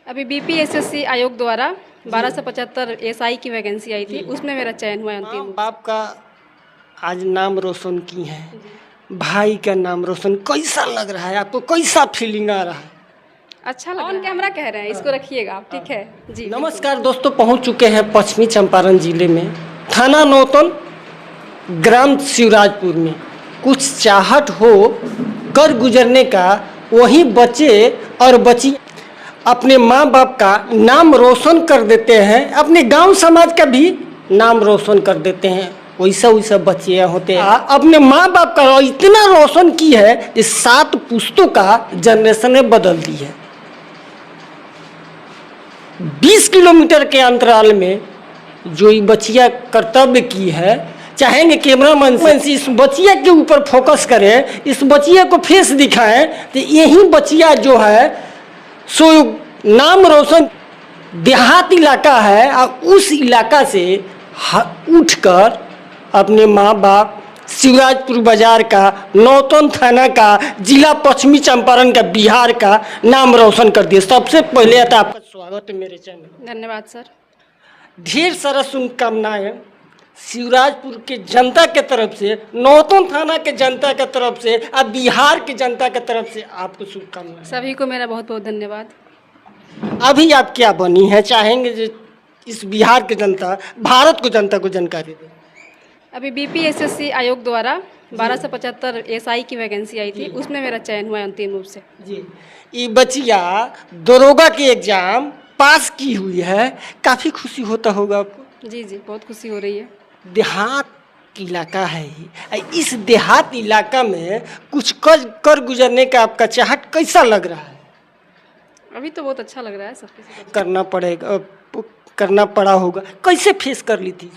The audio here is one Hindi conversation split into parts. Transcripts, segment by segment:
अभी बीपीएसएससी आयोग द्वारा 1275 एसआई की वैकेंसी आई थी, उसमें मेरा चयन हुआ है अंतिम माँ रूप बाप का आज नाम रोशन की है, से। भाई का नाम रोशन, कैसा लग रहा है आपको, कैसा फीलिंग आ रहा है? अच्छा लगा। ऑन कैमरा कह रहे हैं, इसको रखिएगा आप, ठीक है जी। नमस्कार दोस्तों, पहुंच चुके हैं पश्चिमी चंपारण जिले में, थाना नौतन, ग्राम शिवराजपुर में। कुछ चाहत हो कर गुजरने का, वही बच्चे और बच्ची अपने माँ बाप का नाम रोशन कर देते हैं, अपने गांव समाज का भी नाम रोशन कर देते हैं। वैसा वैसा बच्चे होते हैं, अपने माँ बाप का इतना रोशन की है कि 7 पुश्तों का जनरेशन ने बदल दी है। 20 किलोमीटर के अंतराल में जो ये बच्चिया कर्तव्य की है, चाहेंगे कैमरामैन से इस बच्चिया के ऊपर फोकस करें, इस बच्चिया को फेस दिखाएं, तो यही बच्चिया जो है सो नाम रोशन देहात इलाका है, और उस इलाका से उठकर अपने माँ बाप, शिवराजपुर बाजार का, नौतन थाना का, जिला पश्चिमी चंपारण का, बिहार का नाम रोशन कर दिया। सबसे पहले तो आपका स्वागत है मेरे चैनल। धन्यवाद सर। ढेर सारा शुभकामनाएं शिवराजपुर के जनता के तरफ से, नौतन थाना के जनता के तरफ से और बिहार की जनता के तरफ से आपको शुभकामनाएं। सभी को मेरा बहुत बहुत धन्यवाद। अभी आप क्या बनी है, चाहेंगे जो इस बिहार की जनता, भारत को जनता को जानकारी दें? अभी बीपीएसएससी आयोग द्वारा 1275 एसआई की वैकेंसी आई थी, उसमें मेरा चयन हुआ है अंतिम रूप से जी। ये बच्चिया दरोगा के एग्जाम पास की हुई है, काफ़ी खुशी होता होगा आपको? जी जी, बहुत खुशी हो रही है। देहात इलाका है ये, इस देहात इलाका में कुछ कर गुजरने का आपका चाहत कैसा लग रहा है? अभी तो बहुत अच्छा लग रहा है, सबके साथ करना पड़ेगा, करना पड़ा होगा, कैसे फेस कर ली थी?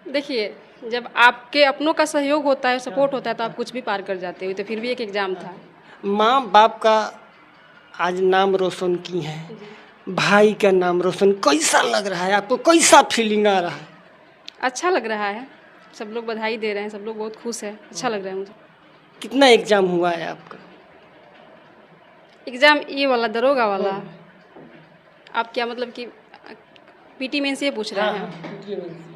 देखिए, जब आपके अपनों का सहयोग होता है, सपोर्ट होता है, तो आप कुछ भी पार कर जाते हो। तो फिर भी एक एग्ज़ाम था। माँ बाप का आज नाम रोशन की है, भाई का नाम रोशन, कैसा लग रहा है आपको, कैसा फीलिंग आ रहा है? अच्छा लग रहा है, सब लोग बधाई दे रहे हैं, सब लोग बहुत खुश है, अच्छा लग रहा है मुझे। कितना एग्जाम हुआ है आपका? एग्ज़ाम ये वाला दरोगा वाला, आप क्या मतलब कि पीटी मेंस ये पूछ रहे हैं?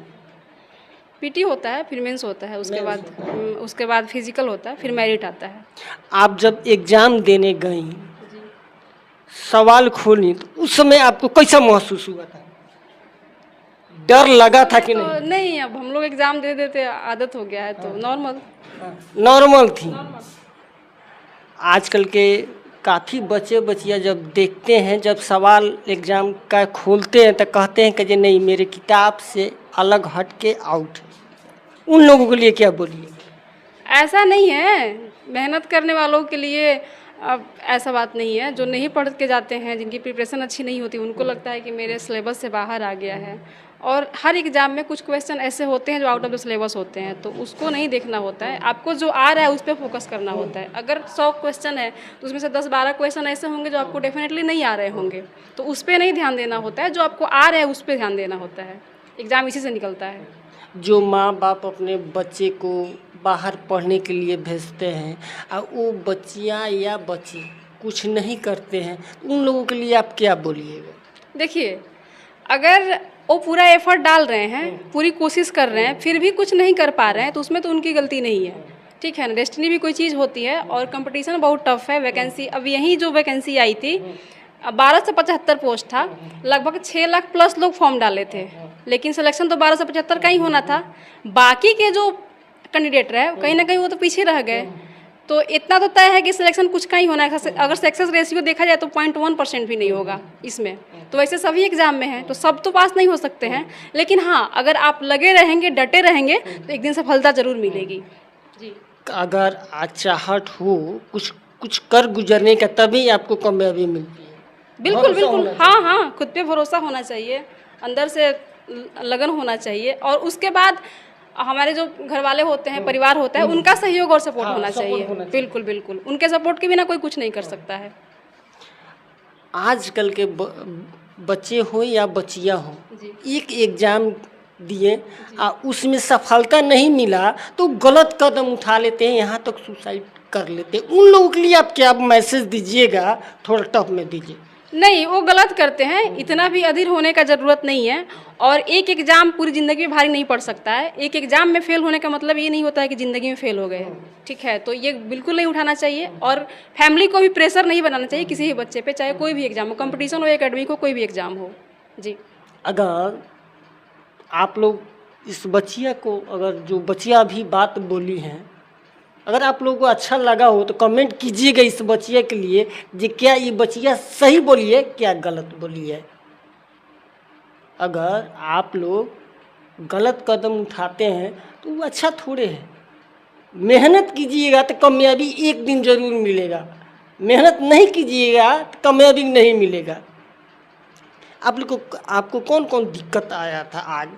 पीटी होता है, फिर मेंस होता है, उसके बाद फिजिकल होता है, फिर मेरिट आता है। आप जब एग्जाम देने गई, सवाल खोली, तो उस समय आपको कैसा महसूस हुआ था? डर लगा था कि नहीं? तो नहीं, अब हम लोग एग्ज़ाम दे देते, आदत हो गया है, तो नॉर्मल थी। आजकल के काफ़ी बच्चे बच्चियाँ जब देखते हैं, जब सवाल एग्ज़ाम का खोलते हैं, तो कहते हैं कि जी नहीं, मेरे किताब से अलग हट के आउट है। उन लोगों के लिए क्या बोलिए? ऐसा नहीं है, मेहनत करने वालों के लिए अब ऐसा बात नहीं है। जो नहीं पढ़ के जाते हैं, जिनकी प्रिपरेशन अच्छी नहीं होती, उनको लगता है कि मेरे सिलेबस से बाहर आ गया है। और हर एग्ज़ाम में कुछ क्वेश्चन ऐसे होते हैं जो आउट ऑफ द सिलेबस होते हैं, तो उसको नहीं देखना होता है। आपको जो आ रहा है उस पर फोकस करना होता है। अगर 100 क्वेश्चन है तो उसमें से 10-12 क्वेश्चन ऐसे होंगे जो आपको डेफिनेटली नहीं आ रहे होंगे, तो उस पर नहीं ध्यान देना होता है। जो आपको आ रहा है उस पर ध्यान देना होता है। एग्ज़ाम इसी से निकलता है। जो माँ बाप अपने बच्चे को बाहर पढ़ने के लिए भेजते हैं और वो बच्चियाँ या बच्चे कुछ नहीं करते हैं, उन लोगों के लिए आप क्या बोलिएगा? देखिए, अगर वो पूरा एफर्ट डाल रहे हैं, पूरी कोशिश कर रहे हैं, फिर भी कुछ नहीं कर पा रहे हैं, तो उसमें तो उनकी गलती नहीं है, ठीक है ना। डेस्टिनी भी कोई चीज़ होती है, और कंपटीशन बहुत टफ है। वैकेंसी अब यही जो वैकेंसी आई थी, 1275 पोस्ट था, लगभग 6 लाख प्लस लोग फॉर्म डाले थे, लेकिन सिलेक्शन तो 1275 का ही होना था। बाकी के जो कैंडिडेट रहे, कहीं ना कहीं वो तो पीछे रह गए। तो इतना तो तय है कि सिलेक्शन कुछ का ही होना है। अगर सक्सेस रेशियो देखा जाए तो 0.1% भी नहीं होगा इसमें। तो वैसे सभी एग्जाम में है, तो सब तो पास नहीं हो सकते हैं, लेकिन हाँ, अगर आप लगे रहेंगे, डटे रहेंगे, तो एक दिन सफलता जरूर मिलेगी जी। अगर चाहत हो कुछ कुछ कर गुजरने का, तभी आपको कामयाबी मिलती है। बिल्कुल बिल्कुल, हाँ हाँ, खुद पे भरोसा होना चाहिए, अंदर से लगन होना चाहिए, और उसके बाद हमारे जो घर वाले होते हैं, परिवार होता है, उनका सहयोग और सपोर्ट होना चाहिए। बिल्कुल बिल्कुल, उनके सपोर्ट के बिना कोई कुछ नहीं कर सकता है। आजकल के बच्चे हो या बच्चियाँ हो, एक एग्जाम दिए उसमें सफलता नहीं मिला तो गलत कदम उठा लेते हैं, यहाँ तक सुसाइड कर लेते हैं। उन लोगों के लिए आप क्या मैसेज दीजिएगा? थोड़ा टफ में दीजिए। नहीं, वो गलत करते हैं, इतना भी अधीर होने का ज़रूरत नहीं है। और एक एग्ज़ाम पूरी ज़िंदगी में भारी नहीं पड़ सकता है। एक एग्ज़ाम में फ़ेल होने का मतलब ये नहीं होता है कि ज़िंदगी में फ़ेल हो गए, ठीक है। तो ये बिल्कुल नहीं उठाना चाहिए और फैमिली को भी प्रेशर नहीं बनाना चाहिए किसी भी बच्चे पे, चाहे कोई भी एग्ज़ाम हो, कंपटीशन हो, एकेडमिक हो, कोई भी एग्ज़ाम हो। जी। अगर आप लोग इस बच्चिया को, अगर जो बच्चिया अभी बात बोली हैं, अगर आप लोगों को अच्छा लगा हो तो कमेंट कीजिएगा इस बच्चिया के लिए, कि क्या ये बच्चिया सही बोली है, क्या गलत बोली है। अगर आप लोग गलत कदम उठाते हैं तो वो अच्छा थोड़े है। मेहनत कीजिएगा तो कामयाबी एक दिन ज़रूर मिलेगा, मेहनत नहीं कीजिएगा तो कामयाबी नहीं मिलेगा। आप लोग को, आपको कौन कौन दिक्कत आया था आज,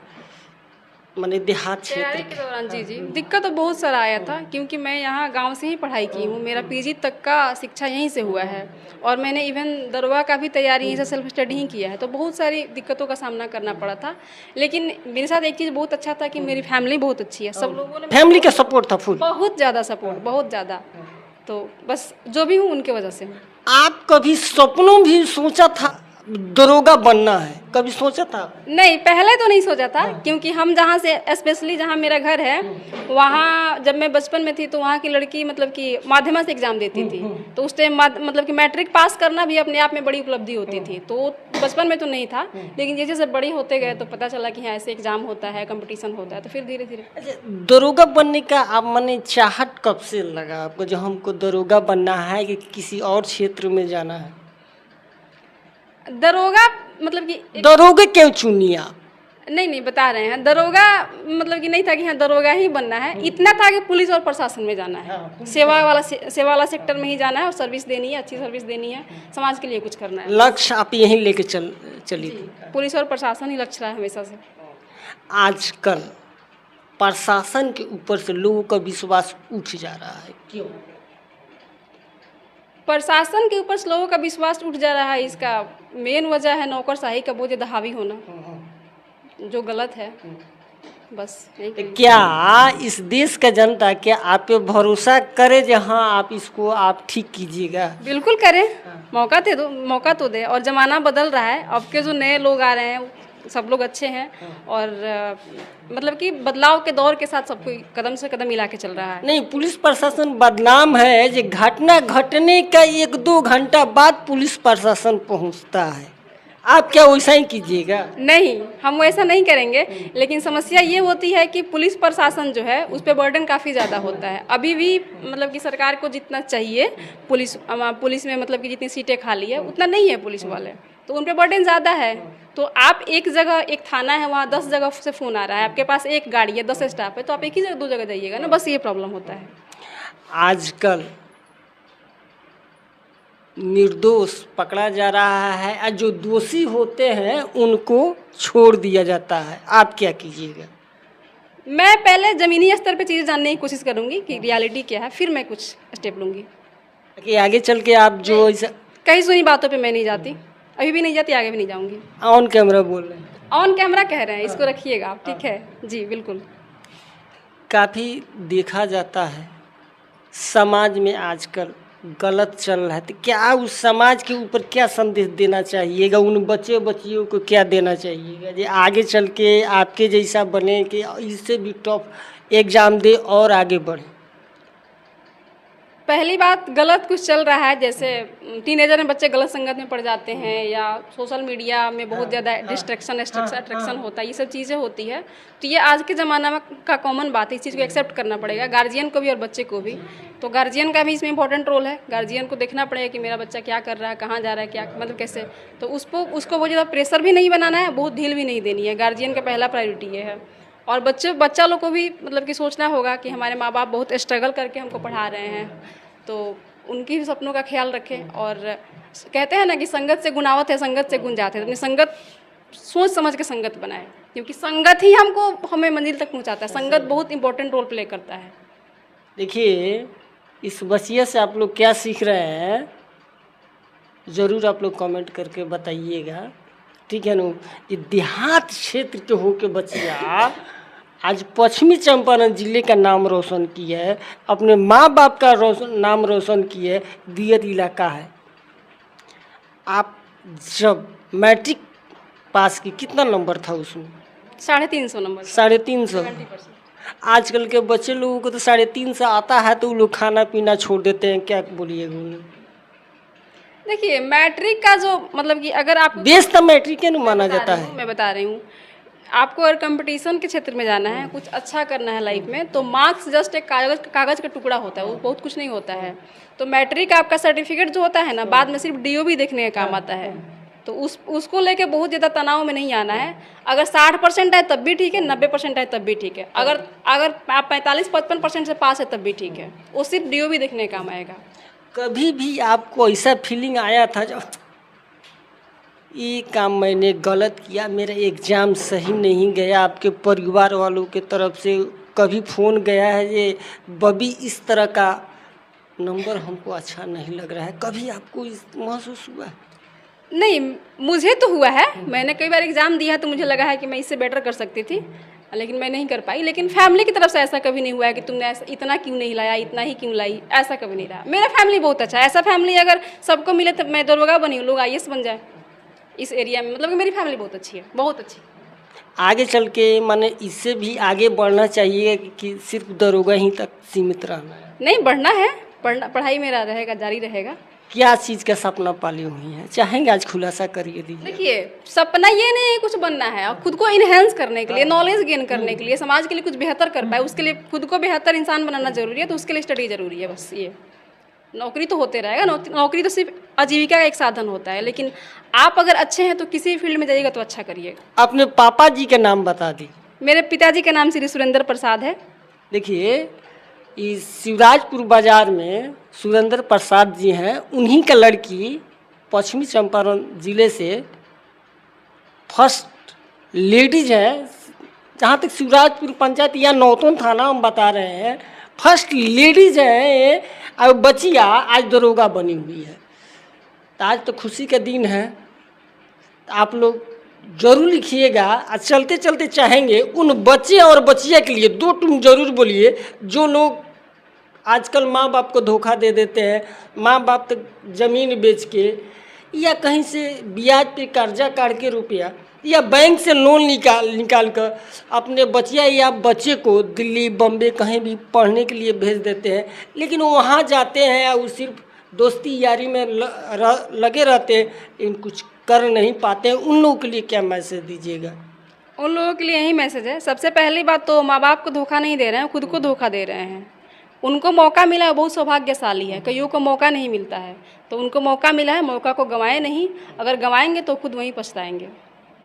माने देहात तैयारी क्षेत्र के दौरान जी दिक्कत तो बहुत सारा आया था, क्योंकि मैं यहाँ गांव से ही पढ़ाई की हूँ। मेरा पीजी तक का शिक्षा यहीं से हुआ है और मैंने इवन दरोगा का भी तैयारी यहीं से सेल्फ स्टडी ही किया है। तो बहुत सारी दिक्कतों का सामना करना पड़ा था, लेकिन मेरे साथ एक चीज़ बहुत अच्छा था कि मेरी फैमिली बहुत अच्छी है। सब लोगों ने फैमिली का सपोर्ट था फुल, बहुत ज़्यादा सपोर्ट, बहुत ज़्यादा। तो बस जो भी हूँ उनके वजह से हूँ। आप कभी सपनों भी सोचा था दरोगा बनना है, कभी सोचा था? नहीं, पहले तो नहीं सोचा था, क्योंकि हम जहाँ से, स्पेशली जहाँ मेरा घर है, वहाँ जब मैं बचपन में थी तो वहाँ की लड़की मतलब कि माध्यमिक से एग्ज़ाम देती थी। तो उस टाइम मतलब कि मैट्रिक पास करना भी अपने आप में बड़ी उपलब्धि होती थी। तो बचपन में तो नहीं था, लेकिन जैसे जैसे बड़ी होते गए तो पता चला कि हाँ ऐसे एग्ज़ाम होता है, कंपटीशन होता है, तो फिर धीरे धीरे। अच्छा, दरोगा बनने का आप माने चाहत कब से लगा आपको, जो हमको दरोगा बनना है कि किसी और क्षेत्र में जाना है? दरोगा मतलब कि दरोगा क्यों चुनी आप? नहीं बता रहे हैं, दरोगा मतलब कि नहीं था कि हाँ दरोगा ही बनना है। इतना था कि पुलिस और प्रशासन में जाना है, सेवा वाला सेक्टर में ही जाना है और सर्विस देनी है, अच्छी सर्विस देनी है, समाज के लिए कुछ करना है। लक्ष्य आप यहीं लेके चली थी? पुलिस और प्रशासन ही लक्ष्य रहा है हमेशा से। आजकल प्रशासन के ऊपर से लोगों का विश्वास उठ जा रहा है, क्यों? प्रशासन के ऊपर से लोगों का विश्वास उठ जा रहा है, इसका मेन वजह है नौकरशाही का बहुत ज़्यादा हावी होना, जो गलत है। बस यही तो क्या इस देश का जनता क्या आप पे भरोसा करे जो हाँ आप इसको आप ठीक कीजिएगा? बिल्कुल करें, मौका तो दे। और ज़माना बदल रहा है, अब के जो नए लोग आ रहे हैं सब लोग अच्छे हैं और मतलब कि बदलाव के दौर के साथ सब कोई कदम से कदम मिला के चल रहा है। नहीं, पुलिस प्रशासन बदनाम है जो घटना घटने का 1-2 घंटा बाद पुलिस प्रशासन पहुंचता है। आप क्या वैसा ही कीजिएगा? नहीं, हम वैसा नहीं करेंगे, लेकिन समस्या ये होती है कि पुलिस प्रशासन जो है उस पर बर्डन काफ़ी ज़्यादा होता है। अभी भी मतलब कि सरकार को जितना चाहिए पुलिस में मतलब कि जितनी सीटें खाली है उतना नहीं है पुलिस वाले, तो उन पर बर्डन ज़्यादा है। तो आप एक जगह, एक थाना है वहाँ 10 जगह से फ़ोन आ रहा है, आपके पास एक गाड़ी है, 10 स्टाफ है, तो आप एक ही जगह 2 जगह जाइएगा ना, बस ये प्रॉब्लम होता है। आजकल निर्दोष पकड़ा जा रहा है और जो दोषी होते हैं उनको छोड़ दिया जाता है। आप क्या कीजिएगा? मैं पहले ज़मीनी स्तर पे चीज़ें जानने की कोशिश करूँगी कि रियलिटी क्या है, फिर मैं कुछ स्टेप लूँगी। कि आगे चल के आप जो ऐसा कहीं सुनी बातों पे मैं नहीं जाती, अभी भी नहीं जाती, आगे भी नहीं जाऊँगी। ऑन कैमरा बोल रहे हैं? ऑन कैमरा कह रहे हैं, इसको रखिएगा आप, ठीक है जी, बिल्कुल। काफ़ी देखा जाता है समाज में आजकल गलत चल रहा है, तो क्या उस समाज के ऊपर क्या संदेश देना चाहिएगा? उन बच्चियों को क्या देना चाहिएगा जो आगे चल के आपके जैसा बने, कि इससे भी टॉप एग्ज़ाम दे और आगे बढ़े? पहली बात, गलत कुछ चल रहा है, जैसे टीनेजर में बच्चे गलत संगत में पड़ जाते हैं या सोशल मीडिया में बहुत ज़्यादा अट्रैक्शन होता है, ये सब चीज़ें होती है। तो ये आज के ज़माना में का कॉमन बात है, इस चीज़ को एक्सेप्ट करना पड़ेगा गार्जियन को भी और बच्चे को भी। तो गार्जियन का भी इसमें इंपॉर्टेंट रोल है, गार्जियन को देखना पड़ेगा कि मेरा बच्चा क्या कर रहा है, कहाँ जा रहा है, क्या मतलब कैसे। तो उसको बहुत ज़्यादा प्रेशर भी नहीं बनाना है, बहुत ढील भी नहीं देनी है। गार्जियन का पहला प्रायोरिटी ये है। और बच्चा लोग को भी मतलब कि सोचना होगा कि हमारे माँ बाप बहुत स्ट्रगल करके हमको पढ़ा रहे हैं, तो उनकी भी सपनों का ख्याल रखें। और कहते हैं ना कि संगत से गुण आवत है, संगत से गुण जाते हैं। अपनी संगत सोच समझ के संगत बनाए, क्योंकि संगत ही हमें मंजिल तक पहुंचाता है। संगत बहुत इंपॉर्टेंट रोल प्ले करता है। देखिए, इस वसीयत से आप लोग क्या सीख रहे हैं ज़रूर आप लोग कमेंट करके बताइएगा, ठीक है ना? ये देहात क्षेत्र के होके बच्चिया आज पश्चिमी चंपारण जिले का नाम रोशन किया है, अपने माँ बाप का नाम रोशन किया है। दियर इलाका है, आप जब मैट्रिक पास की कितना नंबर था उसमें? 350 नंबर 350। 70%। आजकल के बच्चे लोगों को तो 350 आता है तो वो लोग खाना पीना छोड़ देते हैं, क्या बोलिएगा उन्हें? देखिए मैट्रिक का जो मतलब कि अगर आप बेस तो मैट्रिक के माना जाता है। मैं बता रही हूँ, आपको अगर कंपटीशन के क्षेत्र में जाना है, कुछ अच्छा करना है लाइफ में, तो मार्क्स जस्ट एक कागज़ का टुकड़ा होता है, वो बहुत कुछ नहीं होता है। तो मैट्रिक आपका सर्टिफिकेट जो होता है ना, बाद में सिर्फ डीओ देखने का काम आता है। तो उसको लेके बहुत ज़्यादा तनाव में नहीं आना है। अगर 60% है तब भी ठीक है, 90% है तब भी ठीक है। अगर अगर आप 45-55% से पास है तब भी ठीक है, वो सिर्फ डीओ देखने का काम आएगा। कभी भी आपको ऐसा फीलिंग आया था जब ये काम मैंने गलत किया, मेरा एग्ज़ाम सही नहीं गया, आपके परिवार वालों के तरफ से कभी फ़ोन गया है ये बबी इस तरह का नंबर हमको अच्छा नहीं लग रहा है, कभी आपको इस महसूस हुआ है? नहीं, मुझे तो हुआ है। मैंने कई बार एग्ज़ाम दिया है तो मुझे लगा है कि मैं इससे बेटर कर सकती थी, लेकिन मैं नहीं कर पाई। लेकिन फैमिली की तरफ से ऐसा कभी नहीं हुआ है कि तुमने ऐसा इतना क्यों नहीं लाया, इतना ही क्यों लाई, ऐसा कभी नहीं रहा। मेरा फैमिली बहुत अच्छा है। ऐसा फैमिली अगर सबको मिले तो मैं दरोगा बनी हूँ, लोग आईएएस बन जाए इस एरिया में। मतलब कि मेरी फैमिली बहुत अच्छी है, बहुत अच्छी। आगे चल के माने इससे भी आगे बढ़ना चाहिए कि सिर्फ दरोगा ही तक सीमित रहना है? नहीं, बढ़ना है, पढ़ाई मेरा रहेगा, जारी रहेगा। क्या चीज़ का सपना पाली हुई है, चाहेंगे आज खुलासा करिए दीजिए। देखिए सपना ये नहीं है कुछ बनना है, और खुद को इन्हेंस करने के लिए, नॉलेज गेन करने के लिए, समाज के लिए कुछ बेहतर कर पाए, उसके लिए खुद को बेहतर इंसान बनाना जरूरी है। तो उसके लिए स्टडी जरूरी है। बस ये नौकरी तो होते रहेगा, नौकरी तो सिर्फ आजीविका का एक साधन होता है। लेकिन आप अगर अच्छे हैं तो किसी फील्ड में जाइएगा तो अच्छा करिएगा। अपने पापा जी के नाम बता दी। मेरे पिताजी का नाम श्री सुरेंद्र प्रसाद है। देखिए इस शिवराजपुर बाजार में सुरेंद्र प्रसाद जी हैं, उन्हीं का लड़की पश्चिमी चंपारण जिले से फर्स्ट लेडीज है। जहाँ तक शिवराजपुर पंचायत या नौतन थाना हम बता रहे हैं, फर्स्ट लेडीज है और बचिया आज दरोगा बनी हुई है। तो आज तो खुशी का दिन है। तो आप लोग जरूर लिखिएगा। और चलते चलते चाहेंगे उन बच्चे और बचिया के लिए दो टूम जरूर बोलिए जो लोग आजकल माँ बाप को धोखा दे देते हैं। माँ बाप तक ज़मीन बेच के या कहीं से ब्याज पे कर्जा काट के रुपया या बैंक से लोन निकाल कर अपने बचिया या बच्चे को दिल्ली बम्बे कहीं भी पढ़ने के लिए भेज देते हैं। लेकिन वो वहाँ जाते हैं और सिर्फ दोस्ती यारी में लगे रहते हैं, लेकिन कुछ कर नहीं पाते हैं। उन लोगों के लिए क्या मैसेज दीजिएगा? उन लोगों के लिए यही मैसेज है, सबसे पहली बात तो माँ बाप को धोखा नहीं दे रहे हैं, खुद को धोखा दे रहे हैं। उनको मौका मिला है, बहुत सौभाग्यशाली है। कईयों को मौका नहीं मिलता है, तो उनको मौका मिला है, मौका को गंवाए नहीं। अगर गंवाएंगे तो खुद वहीं पछताएंगे।